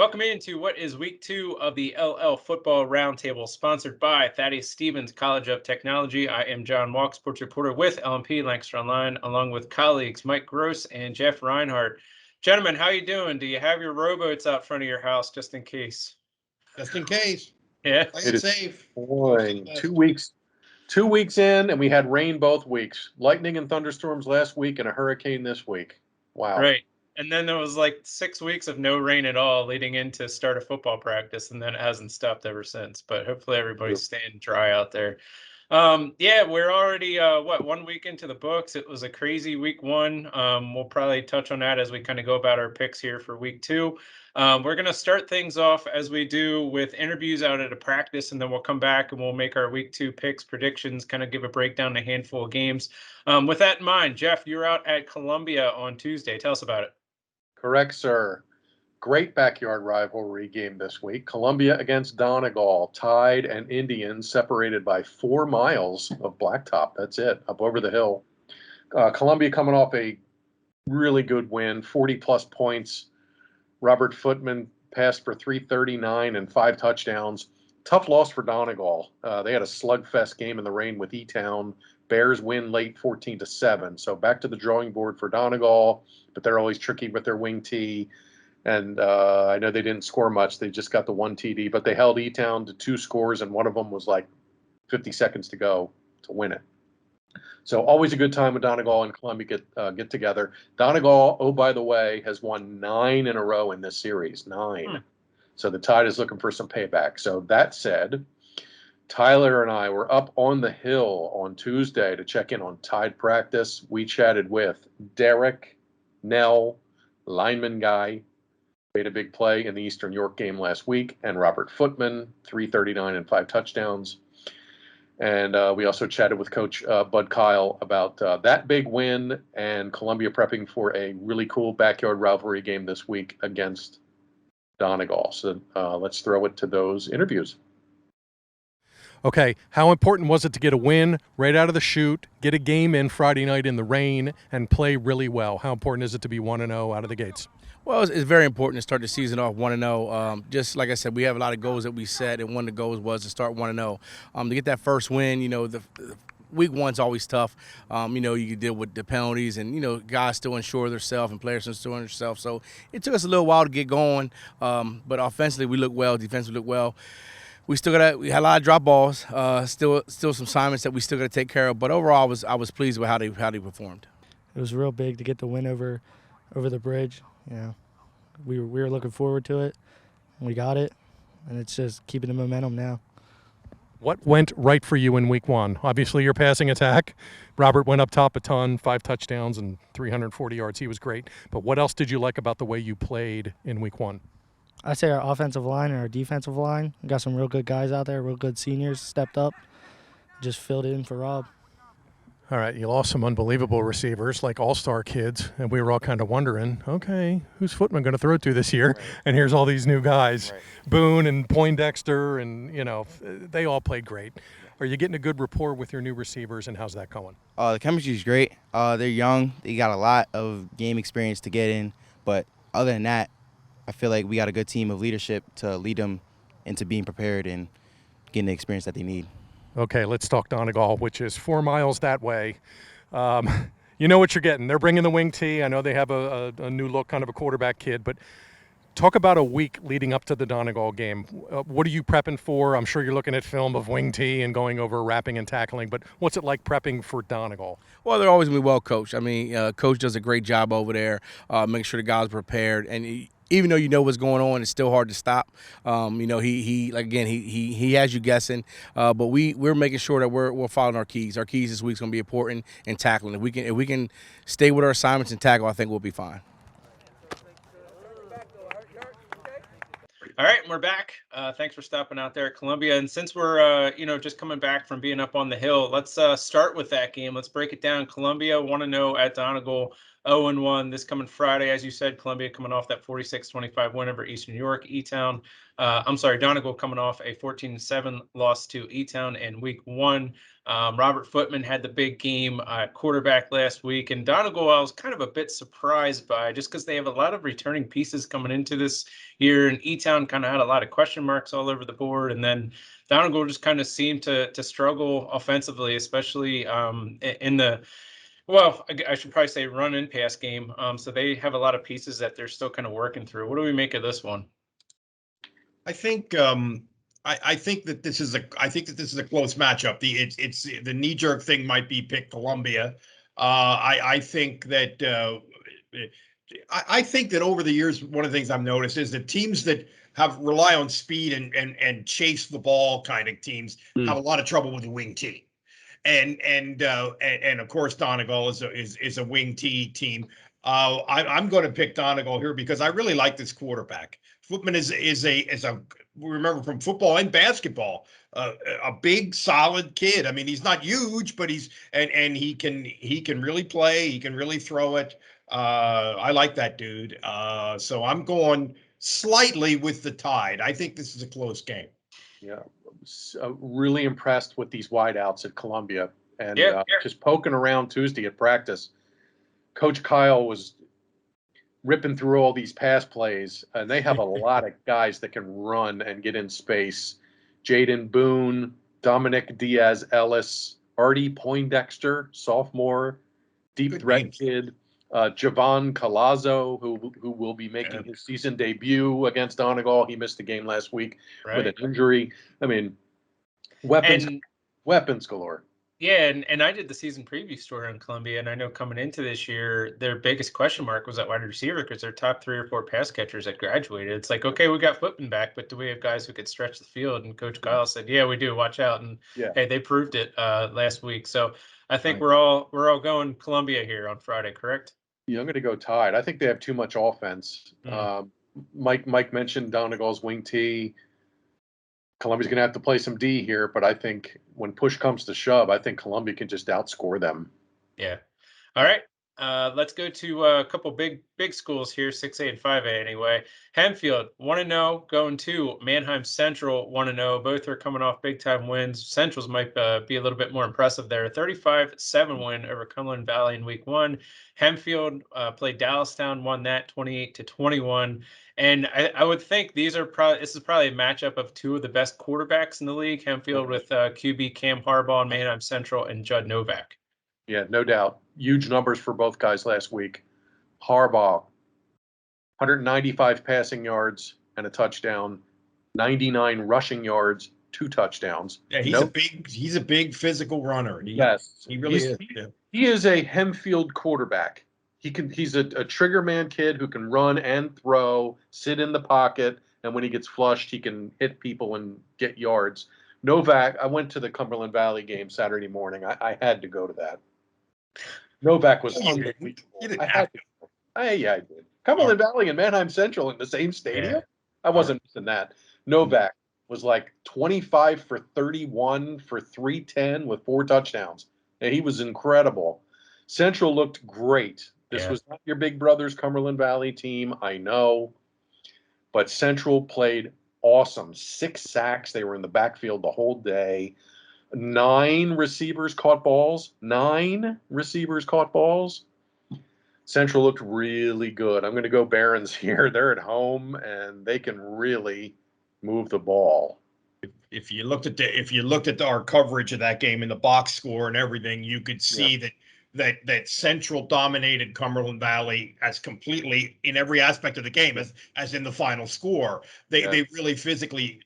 Welcome into what is week 2 of the LL Football Roundtable, sponsored by Thaddeus Stevens College of Technology. I am John Walk, sports reporter with LMP Lancaster Online, along with colleagues Mike Gross and Jeff Reinhardt. Gentlemen, how you doing? Do you have your rowboats out front of your house just in case? Just in case. Yeah. Play it safe. Boy, 2 weeks in, and we had rain both weeks. Lightning and thunderstorms last week and a hurricane this week. Wow. Right. And then there was like 6 weeks of no rain at all leading into start of football practice, and then it hasn't stopped ever since. But hopefully everybody's staying dry out there. Yeah, we're already 1 week into the books. It was a crazy week 1. We'll probably touch on that as we kind of go about our picks here for week 2. We're going to start things off as we do with interviews out at a practice, and then we'll come back and we'll make our week 2 picks, predictions, kind of give a breakdown, a handful of games. With that in mind, Jeff, you're out at Columbia on Tuesday. Tell us about it. Correct, sir. Great backyard rivalry game this week. Columbia against Donegal, Tide and Indians separated by 4 miles of blacktop. That's it, up over the hill. Columbia coming off a really good win, 40-plus points. Robert Footman passed for 339 and 5 touchdowns. Tough loss for Donegal. They had a slugfest game in the rain with E-Town. Bears win late 14-7. So back to the drawing board for Donegal, but they're always tricky with their wing T. And I know they didn't score much. They just got the 1 TD, but they held E-Town to 2 scores, and one of them was like 50 seconds to go to win it. So always a good time when Donegal and Columbia get together. Donegal, oh, by the way, has won 9 in a row in this series. 9. So the Tide is looking for some payback. So that said, Tyler and I were up on the hill on Tuesday to check in on Tide practice. We chatted with Derek, Nell, lineman guy, made a big play in the Eastern York game last week, and Robert Footman, 339 and 5 touchdowns. And we also chatted with Coach Bud Kyle about that big win and Columbia prepping for a really cool backyard rivalry game this week against Donegal. So let's throw it to those interviews. Okay, how important was it to get a win right out of the chute, get a game in Friday night in the rain, and play really well? How important is it to be 1-0 out of the gates? Well, it's very important to start the season off 1-0. Just like I said, we have a lot of goals that we set, and one of the goals was to start 1-0. To get that first win, the week 1's always tough. You can deal with the penalties, and guys still unsure of themselves and players still unsure of themselves. So it took us a little while to get going, but offensively we look well, defensively we look well. We had a lot of drop balls, still some assignments that we still got to take care of. But overall, I was pleased with how they performed. It was real big to get the win over the bridge. We were looking forward to it. We got it, and it's just keeping the momentum now. What went right for you in week 1? Obviously, your passing attack. Robert went up top a ton, 5 touchdowns and 340 yards. He was great. But what else did you like about the way you played in week 1? I'd say our offensive line and our defensive line. We got some real good guys out there, real good seniors stepped up, just filled in for Rob. All right, you lost some unbelievable receivers, like all-star kids, and we were all kind of wondering, okay, who's Footman going to throw to this year? Right. And here's all these new guys, right. Boone and Poindexter, and, they all played great. Are you getting a good rapport with your new receivers, and how's that going? The chemistry is great. They're young. They got a lot of game experience to get in, but other than that, I feel like we got a good team of leadership to lead them into being prepared and getting the experience that they need. Okay, let's talk Donegal, which is 4 miles that way. You know what you're getting. They're bringing the wing tee. I know they have a new look, kind of a quarterback kid, but talk about a week leading up to the Donegal game. What are you prepping for? I'm sure you're looking at film of wing tee and going over wrapping and tackling, but what's it like prepping for Donegal? Well, they're always going to be well coached. Coach does a great job over there, making sure the guys are prepared, and even though you know what's going on, it's still hard to stop. He has you guessing, but we're making sure that we're following our keys. Our keys this week's going to be important in tackling. If we can stay with our assignments and tackle, I think we'll be fine. All right, we're back. Thanks for stopping out there at Columbia. And since we're, just coming back from being up on the hill, let's start with that game. Let's break it down. Columbia 1-0 at Donegal. 0-1 this coming Friday. As you said, Columbia coming off that 46-25 win over Eastern New York. Donegal coming off a 14-7 loss to E-Town in week 1. Robert Footman had the big game quarterback last week, and Donegal I was kind of a bit surprised by, just because they have a lot of returning pieces coming into this year, and E-Town kind of had a lot of question marks all over the board, and then Donegal just kind of seemed to struggle offensively, especially in the I should probably say run and pass game. So they have a lot of pieces that they're still kind of working through. What do we make of this one? I think I think that this is a a close matchup. It's the knee jerk thing might be pick Columbia. I think that I think that over the years, one of the things I've noticed is that teams that rely on speed and chase the ball kind of teams have a lot of trouble with the wing T. And of course Donegal is a wing T team. I'm going to pick Donegal here because I really like this quarterback. Footman is a remember from football and basketball, a big solid kid. I mean, he's not huge, but he can really play. He can really throw it. I like that dude. So I'm going slightly with the Tide. I think this is a close game. Yeah, really impressed with these wideouts at Columbia, and just poking around Tuesday at practice. Coach Kyle was ripping through all these pass plays, and they have a lot of guys that can run and get in space. Jaden Boone, Dominic Diaz-Ellis, Artie Poindexter, sophomore, deep threat kid, Javon Calazzo, who will be making his season debut against Donegal. He missed the game last week with an injury. I mean, weapons galore. Yeah, and I did the season preview story on Columbia, and I know coming into this year, their biggest question mark was at wide receiver because their top 3 or 4 pass catchers had graduated. It's like, okay, we got Footman back, but do we have guys who could stretch the field? And Coach Kyle said, yeah, we do. Watch out. And hey, they proved it last week. So I think we're all going Columbia here on Friday, correct? Yeah, I'm going to go Tide. I think they have too much offense. Mike mentioned Donegal's wing T. Columbia's going to have to play some D here, but I think when push comes to shove, I think Columbia can just outscore them. Yeah. All right. Let's go to a couple big schools here, 6A and 5A anyway. Hempfield, 1-0, going to Manheim Central, 1-0. Both are coming off big-time wins. Central's might be a little bit more impressive there. 35-7 win over Cumberland Valley in week 1. Hempfield played Dallastown, won that 28-21. And I would think this is probably a matchup of 2 of the best quarterbacks in the league. Hempfield with QB Cam Harbaugh, Manheim Central, and Judd Novak. Yeah, no doubt. Huge numbers for both guys last week. Harbaugh, 195 passing yards and a touchdown, 99 rushing yards, 2 touchdowns. Yeah, he's a big physical runner. He really is. He is a Hempfield quarterback. He's a trigger man kid who can run and throw, sit in the pocket, and when he gets flushed, he can hit people and get yards. Novak, I went to the Cumberland Valley game Saturday morning. I had to go to that. Novak was unbelievable. I did. Cumberland Valley and Manheim Central in the same stadium. Yeah. I wasn't missing that. Novak was like 25 for 31 for 310 with 4 touchdowns. And he was incredible. Central looked great. This was not your big brother's Cumberland Valley team, I know. But Central played awesome. 6 sacks. They were in the backfield the whole day. 9 receivers caught balls. 9 receivers caught balls. Central looked really good. I'm going to go Barons here. They're at home and they can really move the ball. If you looked at our coverage of that game in the box score and everything, you could see that Central dominated Cumberland Valley as completely in every aspect of the game as in the final score. They really physically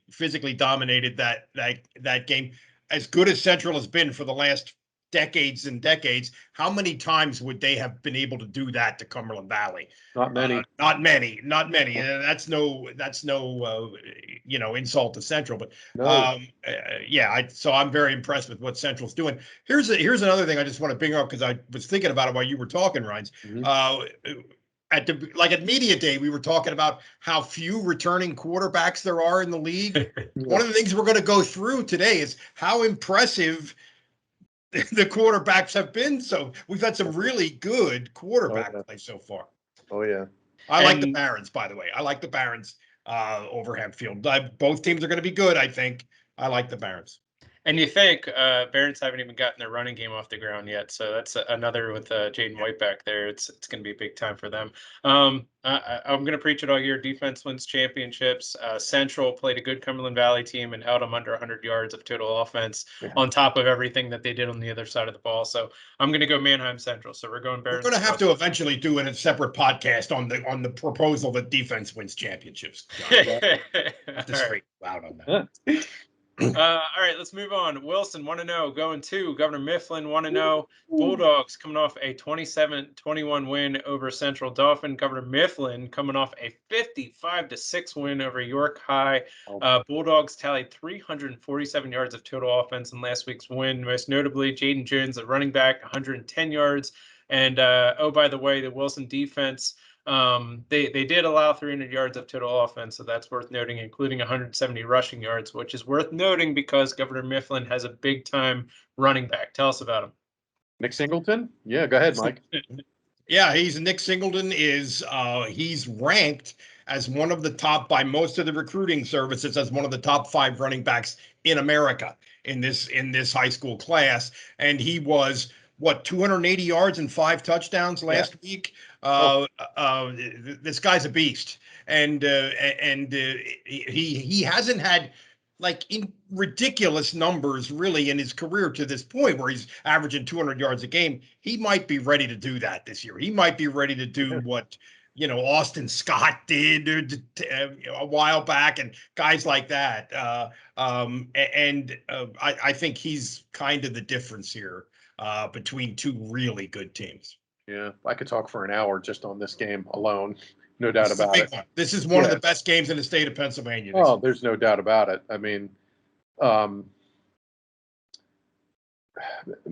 dominated that game. As good as Central has been for the last decades and decades, how many times would they have been able to do that to Cumberland Valley? Not many. Not many. That's no insult to Central, but so I'm very impressed with what Central's doing. Here's another thing I just want to bring up because I was thinking about it while you were talking, Rhines. At media day, we were talking about how few returning quarterbacks there are in the league. One of the things we're going to go through today is how impressive the quarterbacks have been. So we've had some really good quarterback play so far. Oh yeah. I like the Barons, by the way. I like the Barons over Hempfield. Both teams are going to be good, I think. I like the Barons. And you think Barons haven't even gotten their running game off the ground yet, so that's another with Jaden White back there. It's going to be a big time for them. I'm going to preach it all year. Defense wins championships. Central played a good Cumberland Valley team and held them under 100 yards of total offense on top of everything that they did on the other side of the ball. So I'm going to go Manheim Central. So we're going Barons. We're going to have to eventually do a separate podcast on the proposal that defense wins championships. Have to straighten out on that. All right, let's move on. Wilson 1-0, going to Governor Mifflin 1-0. Bulldogs coming off a 27-21 win over Central Dauphin. Governor Mifflin coming off a 55-6 win over York High. Bulldogs tallied 347 yards of total offense in last week's win. Most notably, Jaden Jones, the running back, 110 yards. And oh, by the way, the Wilson defense. They did allow 300 yards of total offense, so that's worth noting, including 170 rushing yards, which is worth noting because Governor Mifflin has a big-time running back. Tell us about him. Nick Singleton? Yeah, go ahead, Mike. Yeah, Nick Singleton is he's ranked as one of the top by most of the recruiting services as one of the top 5 running backs in America in this high school class, and he was 280 yards and 5 touchdowns last week. This guy's a beast, and he hasn't had in ridiculous numbers really in his career to this point where he's averaging 200 yards a game. He might be ready to do that this year. He might be ready to do what Austin Scott did a while back and guys like that. I think he's kind of the difference here between 2 really good teams. Yeah, I could talk for an hour just on this game alone. No doubt about it. This is one of the best games in the state of Pennsylvania. Oh, there's no doubt about it. I mean,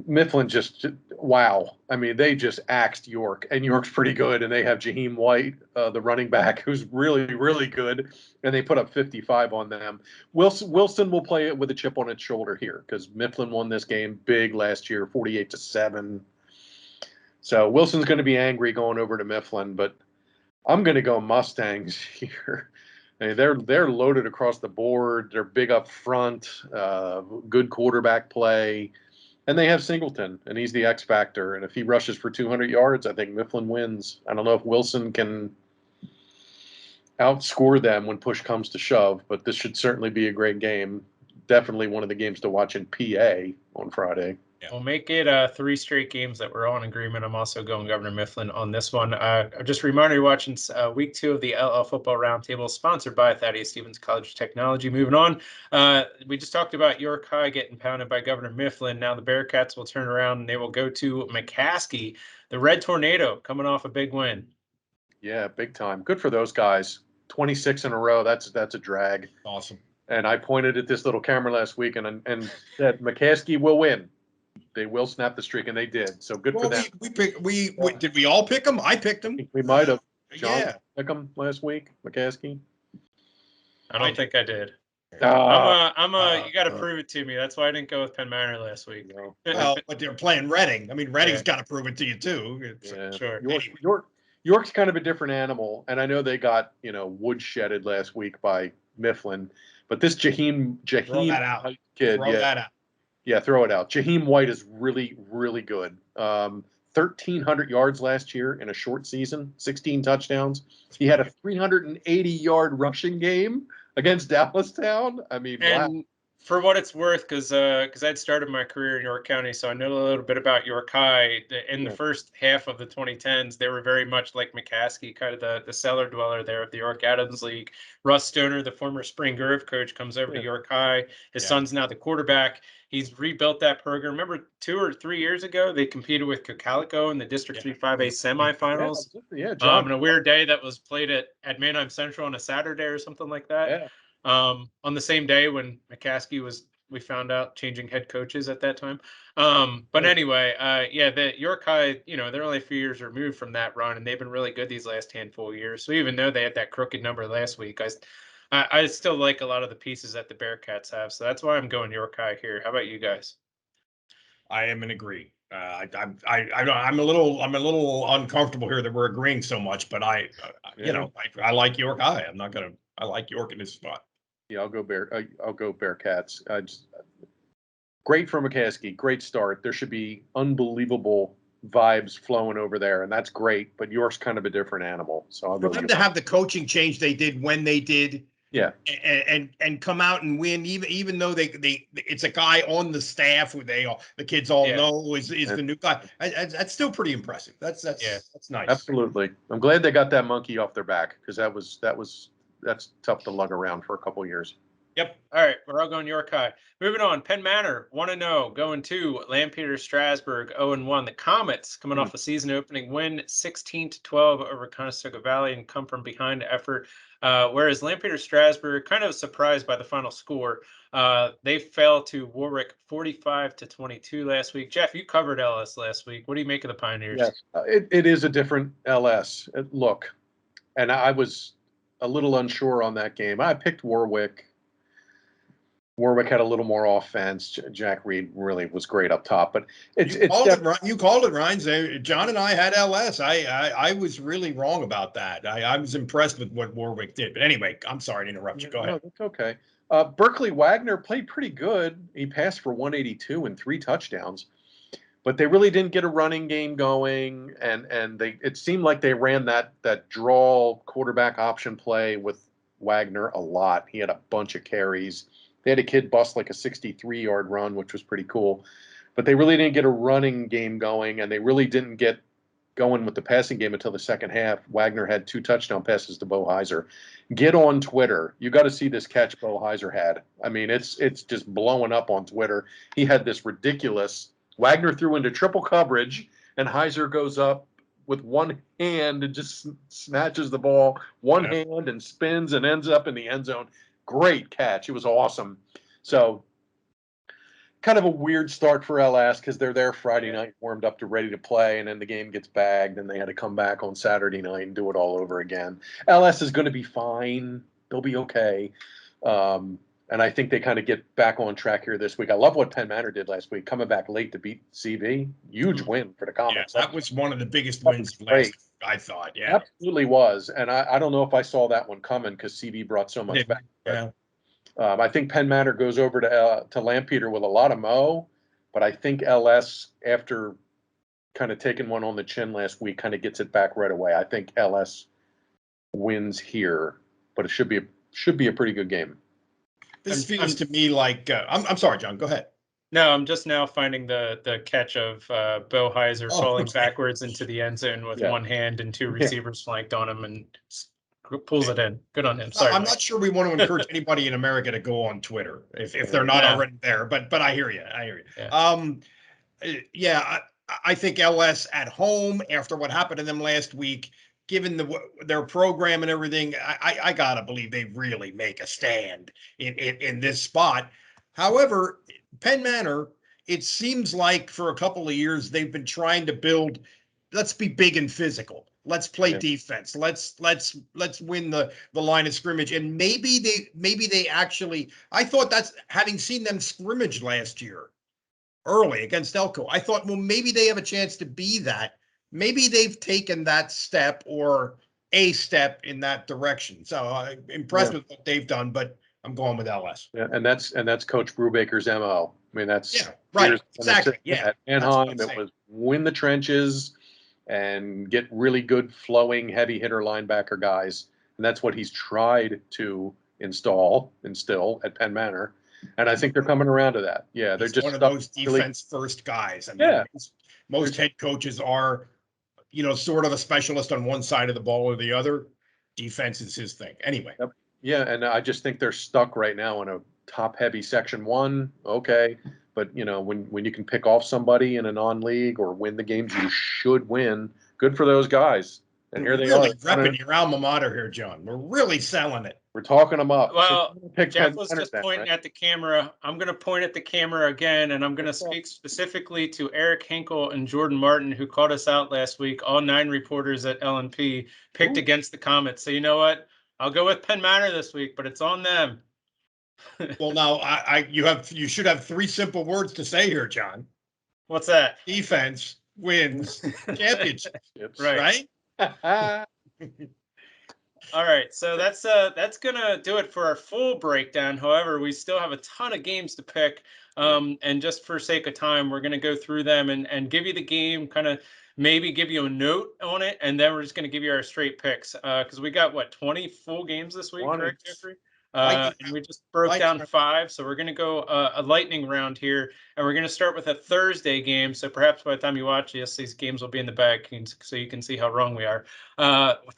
Mifflin just wow. I mean, they just axed York, and York's pretty good, and they have Jaheim White, the running back, who's really, really good, and they put up 55 on them. Wilson will play it with a chip on its shoulder here because Mifflin won this game big last year, 48-7. So Wilson's going to be angry going over to Mifflin, but I'm going to go Mustangs here. I mean, they're loaded across the board. They're big up front, good quarterback play, and they have Singleton, and he's the X factor. And if he rushes for 200 yards, I think Mifflin wins. I don't know if Wilson can outscore them when push comes to shove, but this should certainly be a great game. Definitely one of the games to watch in PA on Friday. We'll make it 3 straight games that we're all in agreement. I'm also going Governor Mifflin on this one. Just a reminder, you're watching week 2 of the LL Football Roundtable, sponsored by Thaddeus Stevens College of Technology. Moving on, we just talked about York High getting pounded by Governor Mifflin. Now the Bearcats will turn around and they will go to McCaskey. The Red Tornado coming off a big win. Yeah, big time. Good for those guys. 26 in a row. That's a drag. Awesome. And I pointed at this little camera last week and said McCaskey will win. They will snap the streak, and they did. So good for them. Did we all pick them? I picked them. We might have. John pick them last week, McCaskey. I don't think I did. You got to prove it to me. That's why I didn't go with Penn Manor last week. No. Well, but they're playing Reading. I mean, Reading's got to prove it to you too. Sure. York's kind of a different animal, and I know they got woodshedded last week by Mifflin, but this Jaheim kid, throw that out. Yeah, throw it out. Jaheim White is really, really good. 1,300 yards last year in a short season, 16 touchdowns. He had a 380-yard rushing game against Dallastown. I mean, wow. For what it's worth, because I'd started my career in York County, so I know a little bit about York High. In the first half of the 2010s, they were very much like McCaskey, kind of the cellar dweller there of the York Adams League. Russ Stoner, the former Spring Grove coach, comes over to York High. His son's now the quarterback. He's rebuilt that program. Remember 2 or 3 years ago, they competed with Cocalico in the District 3 5A semifinals. Yeah, John. On a weird day that was played at Manheim Central on a Saturday or something like that. Yeah. On the same day when McCaskey was, we found out, changing head coaches at that time. But anyway, the York High, they're only a few years removed from that run, and they've been really good these last handful of years. So even though they had that crooked number last week, I still like a lot of the pieces that the Bearcats have. So that's why I'm going York High here. How about you guys? I am in agree. I'm a little uncomfortable here that we're agreeing so much, but I like York High. I like York in this spot. Yeah, I'll go Bearcats. Great for McCaskey. Great start. There should be unbelievable vibes flowing over there, and that's great. But York's kind of a different animal. So I'll For go. them to have the coaching change they did when they did, Yeah, and come out and win, even though they it's a guy on the staff who the kids all know is the new guy. That's still pretty impressive. That's nice. absolutely. I'm glad they got that monkey off their back, because that's tough to lug around for a couple years. Yep. All right. We're all going York High. Moving on. Penn Manor, 1-0. Going to Lampeter Strasburg, 0-1. The Comets coming off the season opening win 16-12 over Conestoga Valley and come from behind effort. Whereas Lampeter Strasburg, kind of surprised by the final score. They fell to Warwick 45-22 last week. Jeff, you covered LS last week. What do you make of the Pioneers? Yes, it is a different LS look, and I was a little unsure on that game. I picked Warwick. Warwick had a little more offense. Jack Reed really was great up top, but you called it, Ryan. John and I had LS. I was really wrong about that. I was impressed with what Warwick did. But anyway, I'm sorry to interrupt you. Go ahead. No, that's okay. Berkeley Wagner played pretty good. He passed for 182 and 3 touchdowns, but they really didn't get a running game going, and it seemed like they ran that draw quarterback option play with Wagner a lot. He had a bunch of carries. They had a kid bust like a 63-yard run, which was pretty cool. But they really didn't get a running game going, and they really didn't get going with the passing game until the second half. Wagner had 2 touchdown passes to Bo Heiser. Get on Twitter. You got to see this catch Bo Heiser had. I mean, it's just blowing up on Twitter. He had this ridiculous – Wagner threw into triple coverage, and Heiser goes up with one hand and just snatches the ball, one hand, and spins and ends up in the end zone. Great catch. It was awesome. So kind of a weird start for LS, because they're there Friday night, warmed up to ready to play, and then the game gets bagged, and they had to come back on Saturday night and do it all over again. LS is going to be fine. They'll be okay. And I think they kind of get back on track here this week. I love what Penn Manor did last week, coming back late to beat CV. Huge win for the Comets. Yeah, that was one of the biggest wins last week, I thought. Yeah, absolutely was. And I don't know if I saw that one coming, because CV brought so much back. Yeah. I think Penn Manor goes over to Lampeter with a lot of mo, but I think LS, after kind of taking one on the chin last week, kind of gets it back right away. I think LS wins here, but it should be a pretty good game. This feels to me like I'm sorry, John. Go ahead. No, I'm just now finding the catch of Bo Heiser falling backwards into the end zone with one hand and 2 receivers flanked on him and pulls it in. Good on him. Sorry, I'm not sure we want to encourage anybody in America to go on Twitter if they're not already there. But I hear you. Yeah. I think LS at home, after what happened to them last week, given their program and everything, I gotta believe they really make a stand in this spot. However, Penn Manor, it seems like for a couple of years they've been trying to build. Let's be big and physical. Let's play defense. Let's win the line of scrimmage. And maybe they actually. I thought that's, having seen them scrimmage last year early against Elko, I thought, well, maybe they have a chance to be that. Maybe they've taken that step or a step in that direction. So I'm impressed with what they've done, but I'm going with LS. Yeah, and that's Coach Brubaker's MO. I mean, that's right. Exactly. Yeah. At Anaheim, it was win the trenches and get really good flowing heavy hitter linebacker guys. And that's what he's tried to instill at Penn Manor. And I think they're coming around to that. Yeah, they're just one of those defense first guys. I mean, most head coaches are, sort of a specialist on one side of the ball or the other. Defense is his thing. Anyway. Yep. Yeah, and I just think they're stuck right now in a top-heavy Section 1. Okay, but when you can pick off somebody in a non-league or win the games you should win, good for those guys. And here they are. Repping your alma mater here, John. We're really selling it. We're talking them up. Well, Jeff was just pointing at the camera. I'm going to point at the camera again, and I'm going to speak specifically to Eric Hinkle and Jordan Martin, who called us out last week. All 9 reporters at LNP picked against the Comets. So you know what? I'll go with Penn Manor this week, but it's on them. Well, now you should have 3 simple words to say here, John. What's that? Defense wins championships, Right. right? All right, so that's gonna do it for our full breakdown. However, we still have a ton of games to pick, and just for sake of time, we're gonna go through them and give you the game, kind of maybe give you a note on it, and then we're just gonna give you our straight picks. Because we got what 20 full games this week, 20. correct, Jeffrey? Lightning And we just broke Lightning down round. 5, so we're gonna go a lightning round here, and we're gonna start with a Thursday game. So perhaps by the time you watch this, these games will be in the bag, so you can see how wrong we are.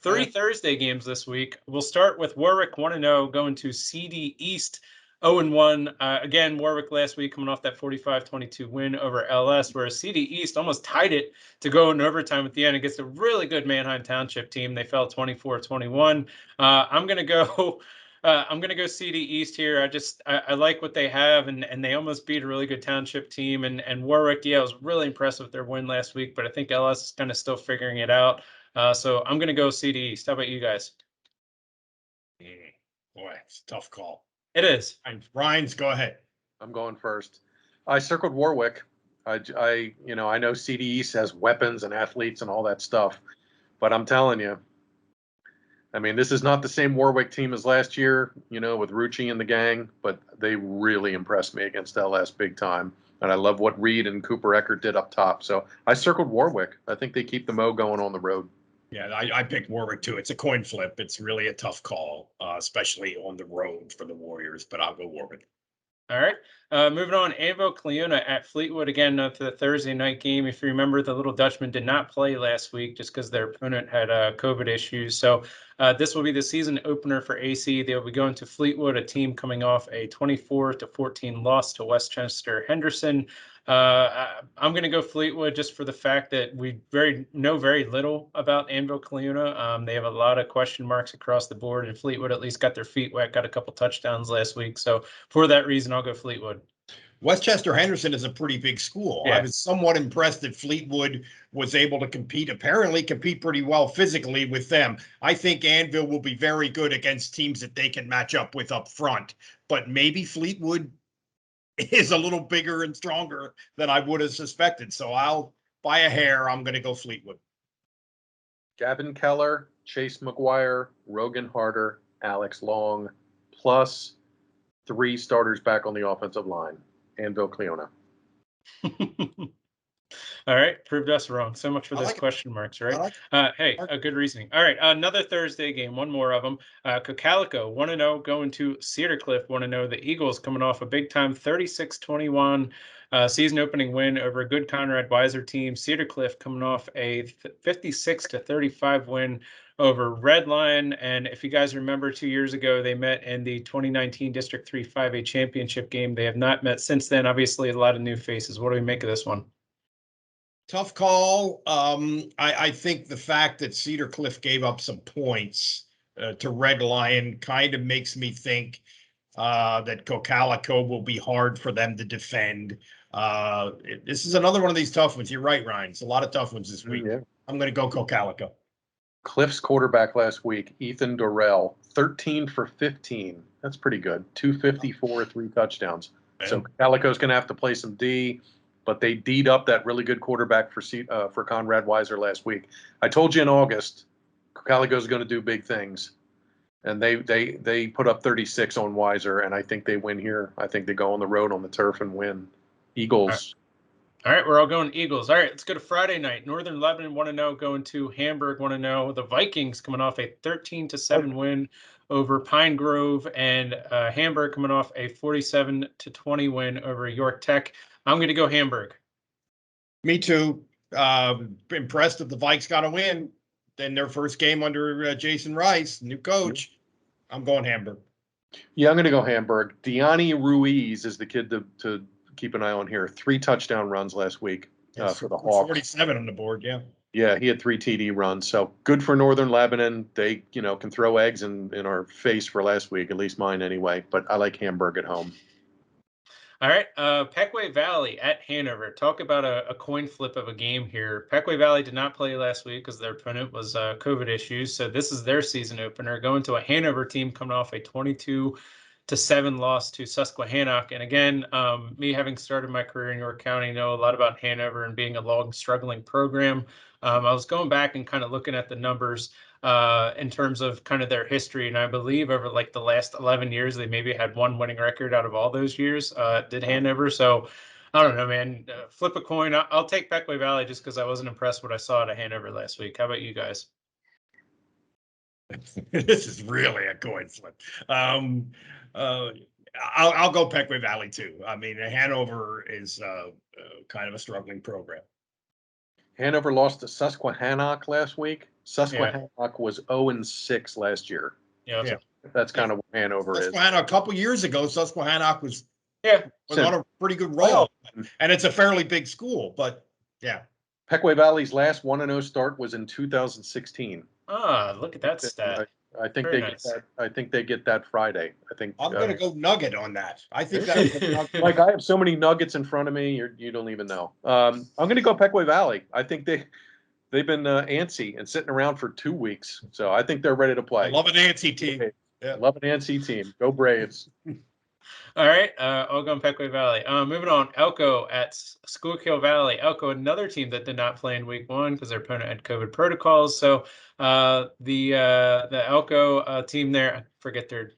3 Thursday games this week. We'll start with Warwick 1-0 going to CD East 0-1. Again, Warwick last week coming off that 45-22 win over LS, whereas CD East almost tied it to go in overtime at the end against a really good Manheim Township team. They fell 24-21. I'm gonna go. I'm gonna go CD East here. I like what they have, and they almost beat a really good Township team. And Warwick, yeah, was really impressed with their win last week, but I think LS is kind of still figuring it out. So I'm going to go CD East. How about you guys? Boy, it's a tough call. It is. Ryan's, go ahead. I'm going first. I circled Warwick. I know CD East has weapons and athletes and all that stuff, but I'm telling you, I mean, this is not the same Warwick team as last year, with Rucci and the gang, but they really impressed me against LS big time. And I love what Reed and Cooper Eckert did up top. So I circled Warwick. I think they keep the Mo going on the road. Yeah, I picked Warwick too. It's a coin flip. It's really a tough call, especially on the road for the Warriors, but I'll go Warwick. All right. Moving on, Anvil Cleona at Fleetwood again for the Thursday night game. If you remember, the Little Dutchman did not play last week just because their opponent had COVID issues. So this will be the season opener for AC. They'll be going to Fleetwood, a team coming off a 24-14 loss to Westchester Henderson. I'm going to go Fleetwood just for the fact that we know very little about Anvil Cleona. They have a lot of question marks across the board, and Fleetwood at least got their feet wet, got a couple touchdowns last week. So for that reason, I'll go Fleetwood. Westchester Henderson is a pretty big school. Yeah. I was somewhat impressed that Fleetwood was able to compete pretty well physically with them. I think Anvil will be very good against teams that they can match up with up front, but maybe Fleetwood is a little bigger and stronger than I would have suspected. So I'll, by a hair, I'm going to go Fleetwood. Gavin Keller, Chase McGuire, Rogan Harder, Alex Long, plus 3 starters back on the offensive line. Anvil Cleona. All right, proved us wrong. So much for those like question marks, right? like Hey, a good reasoning. All right, another Thursday game, one more of them. Cocalico 1-0 going to Cedar Cliff 1-0. The Eagles coming off a big time 36-21 season opening win over a good Conrad Weiser team. Cedar Cliff coming off a 56-35 win over Red Lion. And if you guys remember, 2 years ago, they met in the 2019 District 3 5A championship game. They have not met since then. Obviously, a lot of new faces. What do we make of this one? Tough call. I think the fact that Cedar Cliff gave up some points to Red Lion kind of makes me think that Cocalico will be hard for them to defend. This is another one of these tough ones. You're right, Ryan. It's a lot of tough ones this week. Yeah. I'm going to go Cocalico. Cliff's quarterback last week, Ethan Dorrell, 13 for 15. That's pretty good. 254, 3 touchdowns. Man. So Calico's going to have to play some D, but they D'd up that really good quarterback for Conrad Weiser last week. I told you in August, Calico's going to do big things, and they put up 36 on Weiser, and I think they win here. I think they go on the road on the turf and win. Eagles. All right, we're all going Eagles. All right, let's go to Friday night. Northern Lebanon 1-0 going to Hamburg 1-0. The Vikings coming off a 13-7 win over Pine Grove, and Hamburg coming off a 47-20 win over York Tech. I'm going to go Hamburg. Me too. Impressed that the Vikes got a win. Then their first game under Jason Rice, new coach. I'm going Hamburg. Yeah, I'm going to go Hamburg. Deani Ruiz is the kid to keep an eye on here. 3 touchdown runs last week for the Hawks. 47 on the board, yeah. Yeah, he had 3 TD runs. So good for Northern Lebanon. They, can throw eggs in our face for last week, at least mine anyway. But I like Hamburg at home. All right, Pequea Valley at Hanover. Talk about a coin flip of a game here. Pequea Valley did not play last week because their opponent was COVID issues. So this is their season opener, going to a Hanover team coming off a 22 24-7 loss to Susquehannock. And again, me having started my career in York County, know a lot about Hanover and being a long struggling program. I was going back and kind of looking at the numbers in terms of kind of their history. And I believe over like the last 11 years, they maybe had one winning record out of all those years, did Hanover. So I don't know, man. Flip a coin. I'll take Pequea Valley just because I wasn't impressed what I saw at Hanover last week. How about you guys? This is really a coin flip. I'll go Pequea Valley too. I mean, Hanover is kind of a struggling program. Hanover lost to Susquehannock last week. Susquehannock was 0-6 last year. Yeah. That's kind of what Hanover is. Susquehannock, a couple years ago, Susquehannock was Yeah. on a pretty good roll, and it's a fairly big school. But yeah, Pequea Valley's last 1-0 start was in 2016. Ah, look at that stat. I think Very they nice. get that. I think they get that Friday. I think I'm going to go Nugget on that. I think that. Mike, I have so many nuggets in front of me. You don't even know. I'm going to go Pequea Valley. I think they've been antsy and sitting around for 2 weeks, so I think they're ready to play. I love an antsy team. Yeah. Love an antsy team. Go Braves. All right, I'll go on Pequea Valley. Moving on, Elko at Schoolkill Valley. Elko, another team that did not play in week 1 because their opponent had COVID protocols. So the Elko team there, I forget their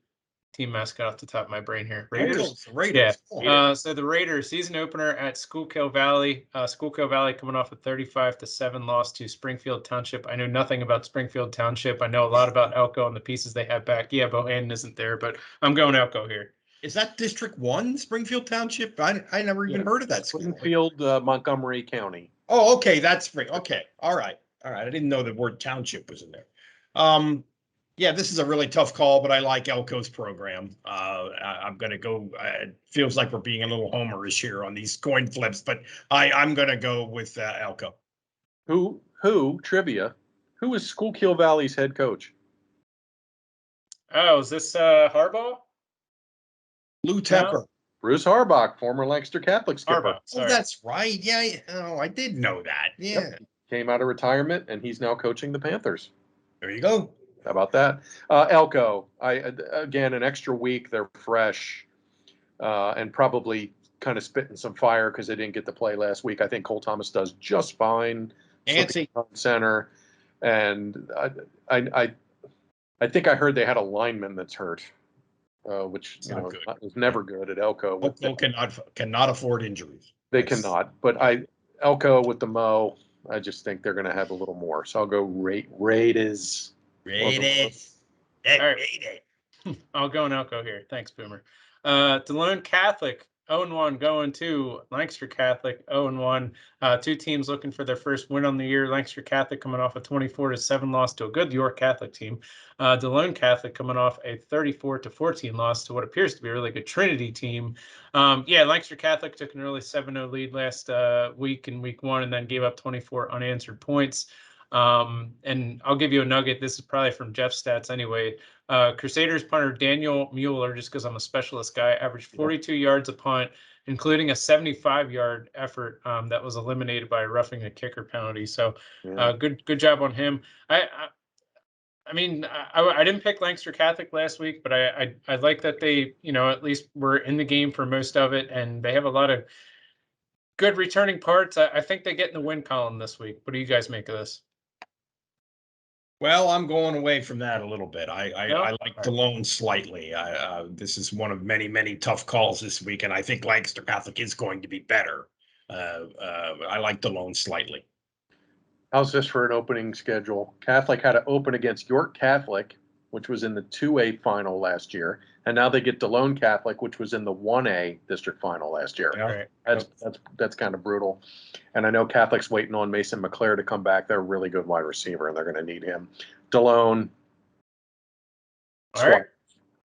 team mascot off the top of my brain here. Raiders. Raiders. Yeah. So the Raiders season opener at Schoolkill Valley. Schoolkill Valley coming off a 35-7 loss to Springfield Township. I know nothing about Springfield Township. I know a lot about Elko and the pieces they have back. Yeah, Bohannon isn't there, but I'm going Elko here. Is that District 1, Springfield Township? I never even heard of that school. Springfield, Montgomery County. Oh, okay, that's Spring. Okay, all right. I didn't know the word township was in there. Yeah, this is a really tough call, but I like Elko's program. I'm going to go. It feels like we're being a little homerish here on these coin flips, but I'm going to go with Elko. Trivia? Who is Schoolkill Valley's head coach? Oh, is this Harbaugh? Lou Tepper. Bruce Harbaugh, former Lancaster Catholic skipper. Harbaugh, Oh, that's right. Yeah. Oh, I did know that. Yeah. Yep. Came out of retirement, and he's now coaching the Panthers. There you go. How about that? Elko, again, an extra week. They're fresh and probably kind of spitting some fire because they didn't get to play last week. I think Cole Thomas does just fine. Nancy. Center. And I think I heard they had a lineman that's hurt. Which is never good at Elko. Elko cannot afford injuries. They cannot. But Elko with the Mo, I just think they're going to have a little more. So I'll go Raiders. Raiders. I'll go in Elko here. Thanks, Boomer. DeLone Catholic 0-1 going to Lancaster Catholic 0-1. 2 teams looking for their first win on the year. Lancaster Catholic coming off a 24-7 loss to a good York Catholic team. DeLone Catholic coming off a 34-14 loss to what appears to be a really good Trinity team. Lancaster Catholic took an early 7-0 lead last week in week 1 and then gave up 24 unanswered points. And I'll give you a nugget. This is probably from Jeff's stats anyway. Crusaders punter Daniel Mueller, just because I'm a specialist guy, averaged 42 yards a punt, including a 75-yard effort that was eliminated by a roughing the kicker penalty. So good job on him. I didn't pick Lancaster Catholic last week, but I like that they, at least were in the game for most of it, and they have a lot of good returning parts. I think they get in the win column this week. What do you guys make of this? Well, I'm going away from that a little bit. I like DeLone slightly. This is one of many, many tough calls this week, and I think Lancaster Catholic is going to be better. I like DeLone slightly. How's this for an opening schedule? Catholic had to open against York Catholic, which was in the 2A final last year, and now they get DeLone Catholic, which was in the 1A district final last year. Yeah. That's kind of brutal. And I know Catholic's waiting on Mason McClare to come back. They're a really good wide receiver, and they're going to need him. DeLone,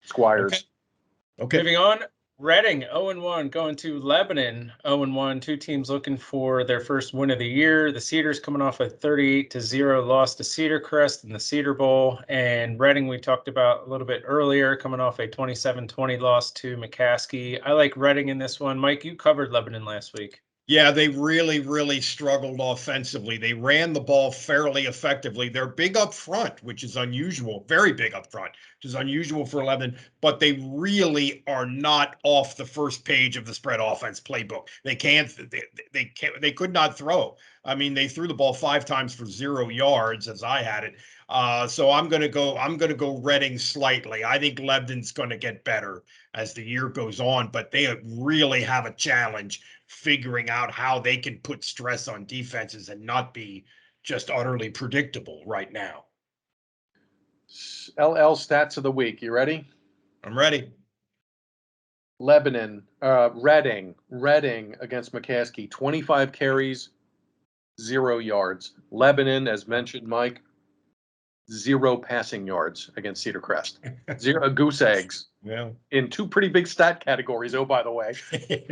Squires. Okay. Moving on, Reading 0-1 going to Lebanon 0-1. 2 teams looking for their first win of the year. The Cedars coming off a 38-0 loss to Cedar Crest in the Cedar Bowl, and Reading we talked about a little bit earlier, coming off a 27-20 loss to McCaskey. I like Reading in this one. Mike, you covered Lebanon last week. Yeah, they really, really struggled offensively. They ran the ball fairly effectively. They're big up front, which is unusual, very big up front, which is unusual for 11, but they really are not off the first page of the spread offense playbook. They could not throw. I mean, they threw the ball 5 times for 0 yards as I had it. So I'm going to go Reading slightly. I think Lebanon's going to get better as the year goes on, but they really have a challenge figuring out how they can put stress on defenses and not be just utterly predictable right now. LL stats of the week. You ready? I'm ready. Lebanon, Reading against McCaskey, 25 carries, 0 yards. Lebanon, as mentioned, Mike, 0 passing yards against Cedar Crest. 0 goose eggs. Yeah. In 2 pretty big stat categories. Oh, by the way,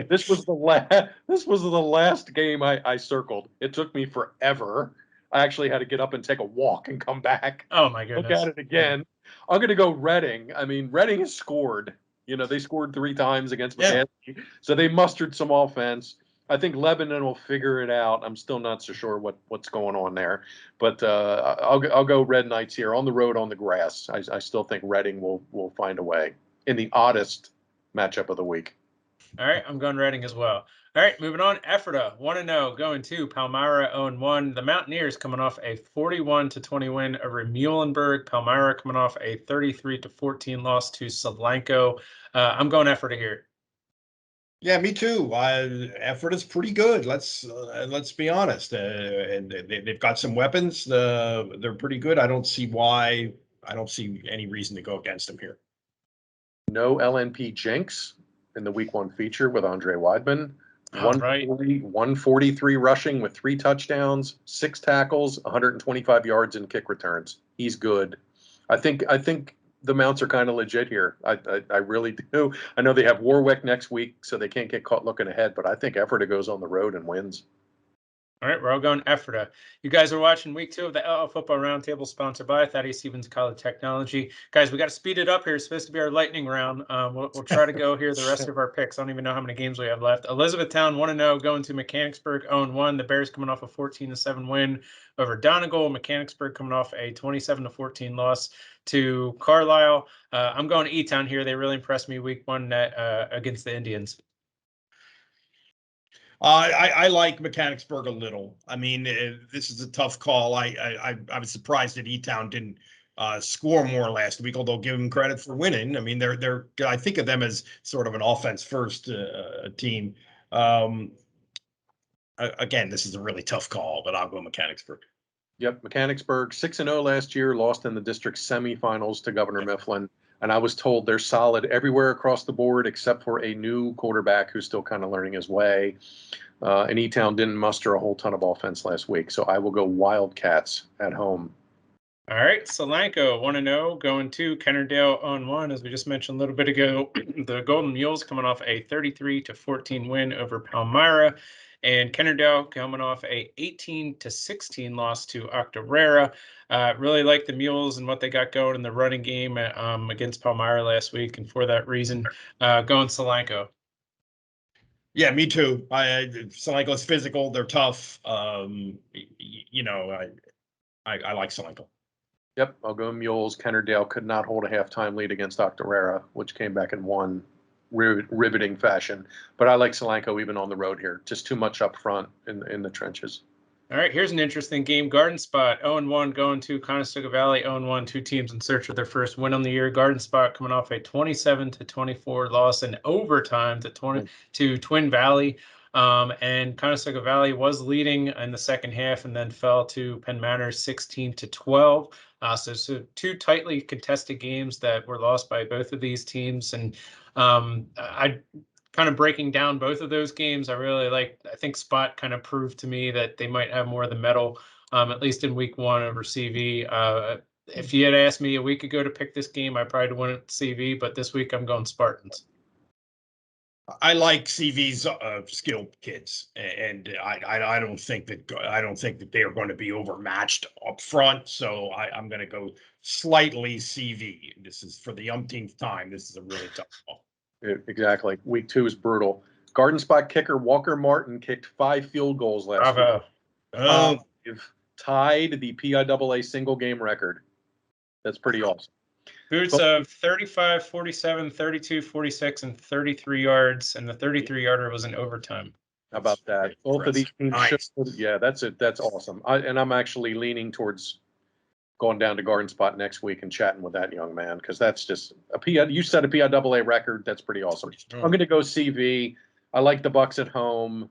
this was the last game I circled. It took me forever. I actually had to get up and take a walk and come back. Oh my Look goodness. at it again. I'm going to go Reading. I mean, Reading has scored. You know, they scored 3 times against Yeah. McCaskey, so they mustered some offense. I think Lebanon will figure it out. I'm still not so sure what's going on there, but I'll go Red Knights here on the road on the grass. I still think Reading will find a way in the oddest matchup of the week. All right, I'm going Reading as well. All right, moving on. Ephrata 1-0 going to Palmyra 0-1. The Mountaineers coming off a 41-20 win over Muhlenberg. Palmyra coming off a 33-14 loss to Solanco. I'm going Ephrata here. Yeah, me too. Effort is pretty good. Let's be honest. And they've got some weapons. They're pretty good. I don't see any reason to go against them here. No LNP jinx in the week 1 feature with Andre Weidman. 143 rushing with 3 touchdowns, 6 tackles, 125 yards and kick returns. He's good. I think the Mounts are kind of legit here. I really do. I know they have Warwick next week, so they can't get caught looking ahead, but I think Ephrata goes on the road and wins. All right, we're all going Ephrata. You guys are watching week 2 of the LL Football Roundtable, sponsored by Thaddeus Stevens College Technology. Guys, we got to speed it up here. It's supposed to be our lightning round. We'll try to go here the rest of our picks. I don't even know how many games we have left. Elizabethtown 1-0 going to Mechanicsburg 0-1. The Bears coming off a 14-7 win over Donegal. Mechanicsburg coming off a 27-14 loss to Carlisle. I'm going to E-Town here. They really impressed me week 1 against the Indians. I like Mechanicsburg a little. I mean, this is a tough call. I was surprised that E-Town didn't score more last week, although give them credit for winning. I mean, they're I think of them as sort of an offense first team. Again, this is a really tough call, but I'll go Mechanicsburg. Yep, Mechanicsburg 6-0 last year, lost in the district semifinals to Governor Mifflin. And I was told they're solid everywhere across the board except for a new quarterback who's still kind of learning his way. And E-Town didn't muster a whole ton of offense last week, so I will go Wildcats at home. All right, Solanco 1-0 going to Kennerdale 0-1. As we just mentioned a little bit ago, the Golden Mules coming off a 33-14 win over Palmyra, and Kennerdale coming off a 18-16 loss to Octorara. Really like the Mules and what they got going in the running game against Palmyra last week, and for that reason, going Solanco. Yeah, me too. Solanco's physical. They're tough. You know, I like Solanco. Yep, I'll go Mules. Kennerdale could not hold a halftime lead against Octorara, which came back and won riveting fashion. But I like Solanco even on the road here. Just too much up front in the trenches. All right, here's an interesting game. Garden Spot 0-1 going to Conestoga Valley 0-1. 2 teams in search of their first win on the year. Garden Spot coming off a 27-24 loss in overtime to Twin Valley. And Conestoga Valley was leading in the second half and then fell to Penn Manor 16-12. So 2 tightly contested games that were lost by both of these teams. And I kind of breaking down both of those games, I think Spot kind of proved to me that they might have more of the metal, at least in week 1 over CV. If you had asked me a week ago to pick this game, I probably went CV, but this week I'm going Spartans. I like CV's skilled kids, and I don't think that they are going to be overmatched up front. So I'm going to go slightly CV. This is for the umpteenth time. This is a really tough call. Exactly. Week 2 is brutal. Garden Spot kicker Walker Martin kicked 5 field goals last Bravo. week. Oh, Tied the PIAA single game record. That's pretty awesome. Boots of 35, 47, 32, 46, and 33 yards, and the 33-yarder was in overtime. How about that? Both of these teams Nice. yeah, that's it. That's awesome. I'm actually leaning towards going down to Garden Spot next week and chatting with that young man, because that's just you set a PIAA record. That's pretty awesome. I'm going to go CV. I like the Bucks at home,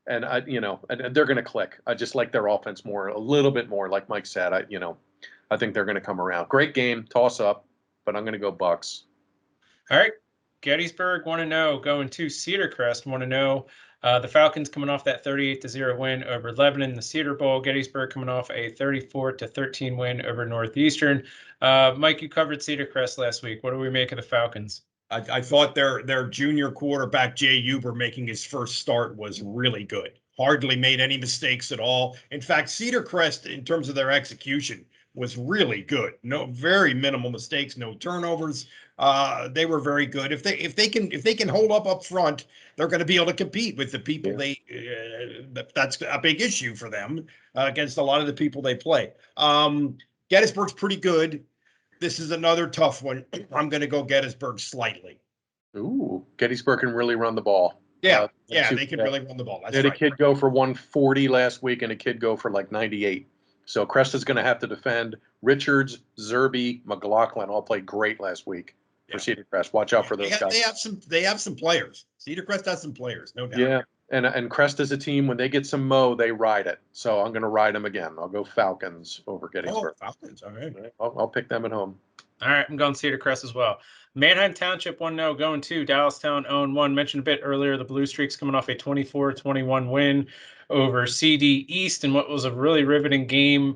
and and they're going to click. I just like their offense a little bit more. Like Mike said, I think they're going to come around. Great game, toss up, but I'm going to go Bucks. All right. Gettysburg 1-0 going to Cedar Crest 1-0. The Falcons coming off that 38-0 win over Lebanon in the Cedar Bowl. Gettysburg coming off a 34-13 win over Northeastern. Mike, you covered Cedar Crest last week. What do we make of the Falcons? I thought their junior quarterback, Jay Huber, making his first start was really good. Hardly made any mistakes at all. In fact, Cedar Crest, in terms of their execution, was really good. No, very minimal mistakes, no turnovers. They were very good. If they can hold up front, they're going to be able to compete with the people that's a big issue for them against a lot of the people they play. Gettysburg's pretty good. This is another tough one. I'm going to go Gettysburg slightly. Ooh, Gettysburg can really run the ball. Yeah, they can really run the ball. That's They had right. a kid go for 140 last week and a kid go for like 98. So Crest is going to have to defend. Richards, Zerby, McLaughlin all played great last week for Cedar Crest. Watch out for those guys. They have some players. Cedar Crest has some players, no doubt. Yeah, and Crest is a team, when they get some mo, they ride it. So I'm going to ride them again. I'll go Falcons over Gettysburg. Falcons, all right. I'll pick them at home. All right, I'm going Cedar Crest as well. Manheim Township 1-0 going to Dallastown 0-1. Mentioned a bit earlier, the Blue Streaks coming off a 24-21 win over CD East in what was a really riveting game.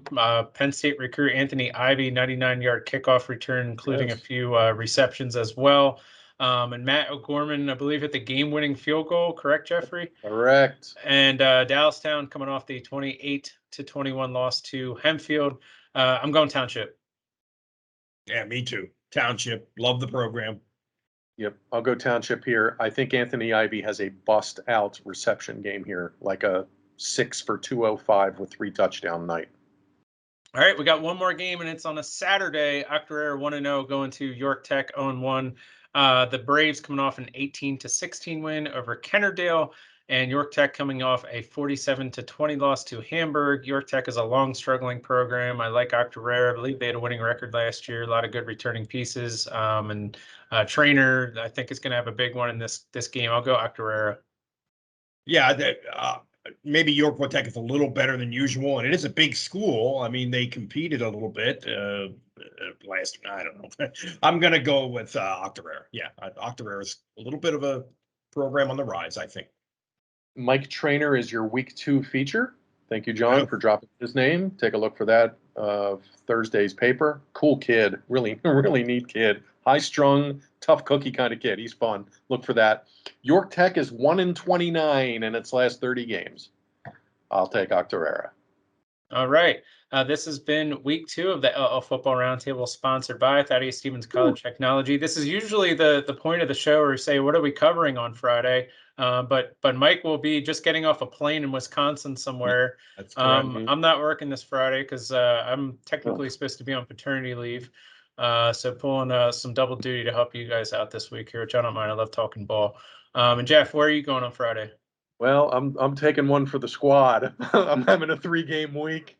Penn State recruit Anthony Ivy, 99-yard kickoff return, including a few receptions as well. And Matt O'Gorman, I believe, hit the game-winning field goal. Correct, Jeffrey? Correct. And Dallastown coming off the 28-21 loss to Hempfield. I'm going Township. Yeah, me too. Township, love the program. Yep, I'll go Township here. I think Anthony Ivy has a bust-out reception game here, like a 6 for 205 with 3 touchdown night. All right, we got one more game, and it's on a Saturday. Octorara 1-0 going to York Tech 0-1. The Braves coming off an 18-16 win over Kennerdale, and York Tech coming off a 47-20 loss to Hamburg. York Tech is a long struggling program. I like Octorara. I believe they had a winning record last year. A lot of good returning pieces. And Trainer, I think, is going to have a big one in this game. I'll go Octorara. Yeah, maybe York Tech is a little better than usual, and it is a big school. I mean, they competed a little bit last. I don't know. I'm going to go with Octorara. Yeah, Octorara is a little bit of a program on the rise, I think. Mike Trainer is your week 2 feature. Thank you, John, for dropping his name. Take a look for that Thursday's paper. Cool kid, really, really neat kid. High strung, tough cookie kind of kid. He's fun. Look for that. York Tech is 1-29 in its last 30 games. I'll take Octorara. All right. This has been week 2 of the LL Football Roundtable, sponsored by Thaddeus Stevens College Technology. This is usually the point of the show where we say, what are we covering on Friday? But Mike will be just getting off a plane in Wisconsin somewhere. That's correct. I'm not working this Friday because I'm technically supposed to be on paternity leave. So pulling some double duty to help you guys out this week here, which I don't mind. I love talking ball. And Jeff, where are you going on Friday? Well, I'm taking one for the squad. I'm having a 3-game week.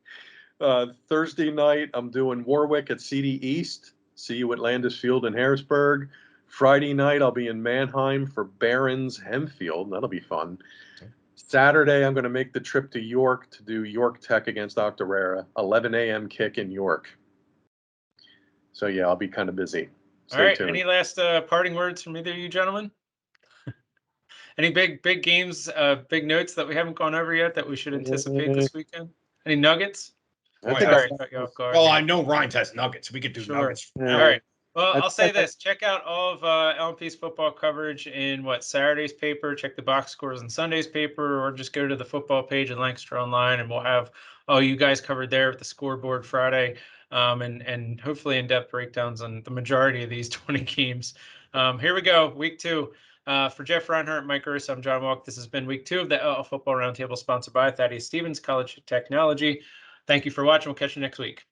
Thursday night, I'm doing Warwick at CD East. See you at Landis Field in Harrisburg. Friday night, I'll be in Mannheim for Barron's Hempfield. That'll be fun. Saturday, I'm going to make the trip to York to do York Tech against Octorara. 11 a.m. kick in York. So, yeah, I'll be kind of busy. Stay tuned. Any last parting words from either of you gentlemen? Any big games, big notes that we haven't gone over yet that we should anticipate this weekend? Any nuggets? Sorry, cut you off guard. Well, I know Ryan has nuggets. We could do nuggets. All right. Well, I'll say this. Check out all of LMP's football coverage in Saturday's paper. Check the box scores in Sunday's paper, or just go to the football page at Lancaster Online, and we'll have all you guys covered there with the scoreboard Friday, and hopefully in-depth breakdowns on the majority of these 20 games. Here we go, week 2. For Jeff Reinhardt, Mike Russo, I'm John Walk. This has been week 2 of the LL Football Roundtable, sponsored by Thaddeus Stevens College of Technology. Thank you for watching. We'll catch you next week.